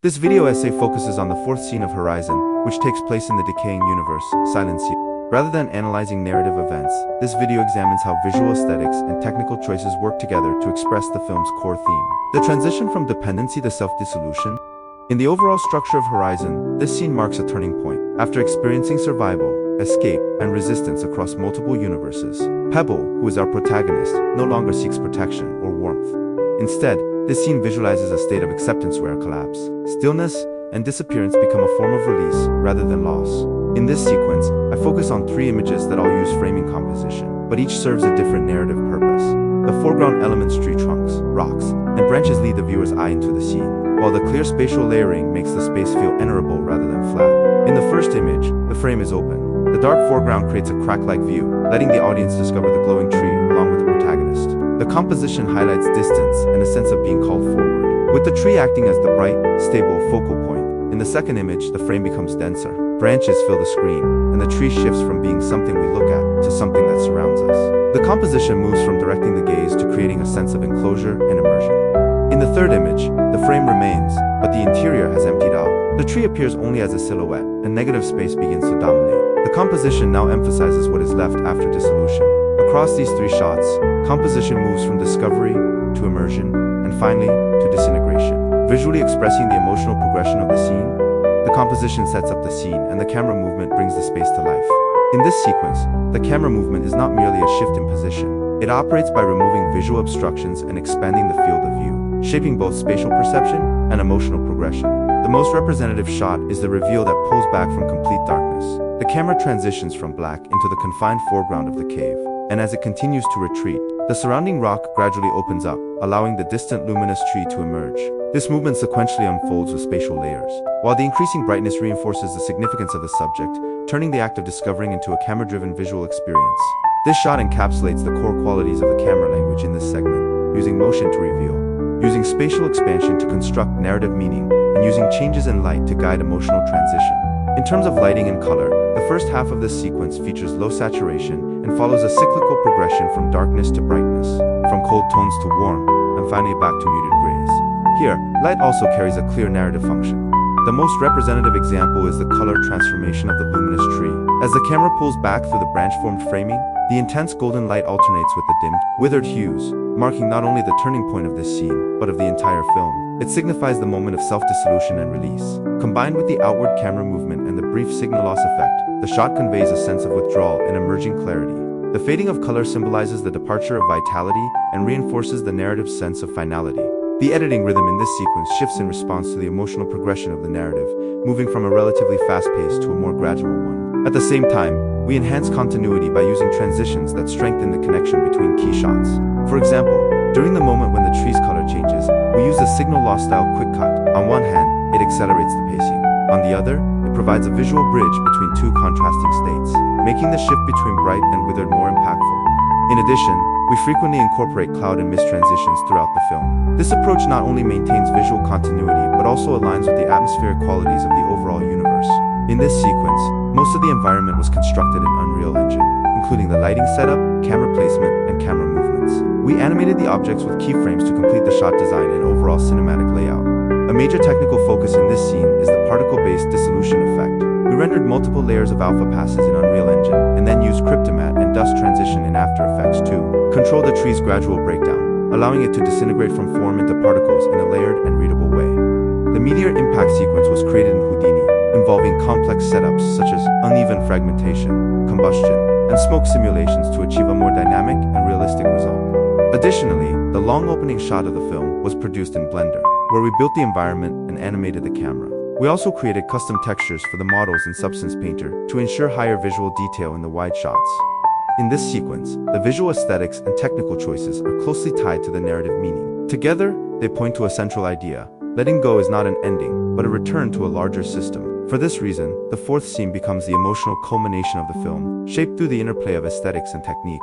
This video essay focuses on the fourth scene of Horizon, which takes place in the decaying universe, Silent Sea. Rather than analyzing narrative events, this video examines how visual aesthetics and technical choices work together to express the film's core theme. The transition from dependency to self-dissolution. In the overall structure of Horizon, this scene marks a turning point. After experiencing survival, escape, and resistance across multiple universes, Pebble, who is our protagonist, no longer seeks protection or warmth. Instead, this scene visualizes a state of acceptance where collapse, stillness, and disappearance become a form of release rather than loss. In this sequence, I focus on three images that all use framing composition, but each serves a different narrative purpose. The foreground elements, tree trunks, rocks, and branches lead the viewer's eye into the scene, while the clear spatial layering makes the space feel enterable rather than flat. In the first image, the frame is open. The dark foreground creates a crack-like view, letting the audience discover the glowing tree along with the protagonist. The composition highlights distance and a sense of being called forward, with the tree acting as the bright, stable focal point. In the second image, the frame becomes denser. Branches fill the screen, and the tree shifts from being something we look at to something that surrounds us. The composition moves from directing the gaze to creating a sense of enclosure and immersion. In the third image, the frame remains, but the interior has emptied out. The tree appears only as a silhouette, and negative space begins to dominate. The composition now emphasizes what is left after dissolution. Across these three shots, composition moves from discovery to immersion, and finally, to disintegration. Visually expressing the emotional progression of the scene, the composition sets up the scene and the camera movement brings the space to life. In this sequence, the camera movement is not merely a shift in position. It operates by removing visual obstructions and expanding the field of view, shaping both spatial perception and emotional progression. The most representative shot is the reveal that pulls back from complete darkness. The camera transitions from black into the confined foreground of the cave, and as it continues to retreat, the surrounding rock gradually opens up, allowing the distant luminous tree to emerge. This movement sequentially unfolds with spatial layers, while the increasing brightness reinforces the significance of the subject, turning the act of discovering into a camera-driven visual experience. This shot encapsulates the core qualities of the camera language in this segment, using motion to reveal, using spatial expansion to construct narrative meaning, and using changes in light to guide emotional transition. In terms of lighting and color, the first half of this sequence features low saturation and follows a cyclical progression from darkness to brightness, from cold tones to warm, and finally back to muted grays. Here, light also carries a clear narrative function. The most representative example is the color transformation of the luminous tree. As the camera pulls back through the branch-formed framing, the intense golden light alternates with the dimmed, withered hues, marking not only the turning point of this scene, but of the entire film. It signifies the moment of self-dissolution and release. Combined with the outward camera movement and the brief signal loss effect, the shot conveys a sense of withdrawal and emerging clarity. The fading of color symbolizes the departure of vitality and reinforces the narrative sense of finality. The editing rhythm in this sequence shifts in response to the emotional progression of the narrative, moving from a relatively fast pace to a more gradual one. At the same time, we enhance continuity by using transitions that strengthen the connection between key shots. For example, during the moment when the tree's color changes, we use the signal loss style quick cut. On one hand, it accelerates the pacing. On the other, it provides a visual bridge between two contrasting states, making the shift between bright and withered more impactful. In addition, we frequently incorporate cloud and mist transitions throughout the film. This approach not only maintains visual continuity, but also aligns with the atmospheric qualities of the overall universe. In this sequence, most of the environment was constructed in Unreal Engine, including the lighting setup, camera placement, and camera movements. We animated the objects with keyframes to complete the shot design and overall cinematic layout. A major technical focus in this scene is the particle-based dissolution effect. We rendered multiple layers of alpha passes in Unreal Engine, and then used Cryptomatte and dust transition in After Effects to control the tree's gradual breakdown, allowing it to disintegrate from form into particles in a layered and readable way. The meteor impact sequence was created in Houdini, involving complex setups such as uneven fragmentation, combustion, and smoke simulations to achieve a more dynamic and realistic result. Additionally, the long opening shot of the film was produced in Blender, where we built the environment and animated the camera. We also created custom textures for the models in Substance Painter to ensure higher visual detail in the wide shots. In this sequence, the visual aesthetics and technical choices are closely tied to the narrative meaning. Together, they point to a central idea. Letting go is not an ending, but a return to a larger system. For this reason, the fourth scene becomes the emotional culmination of the film, shaped through the interplay of aesthetics and technique.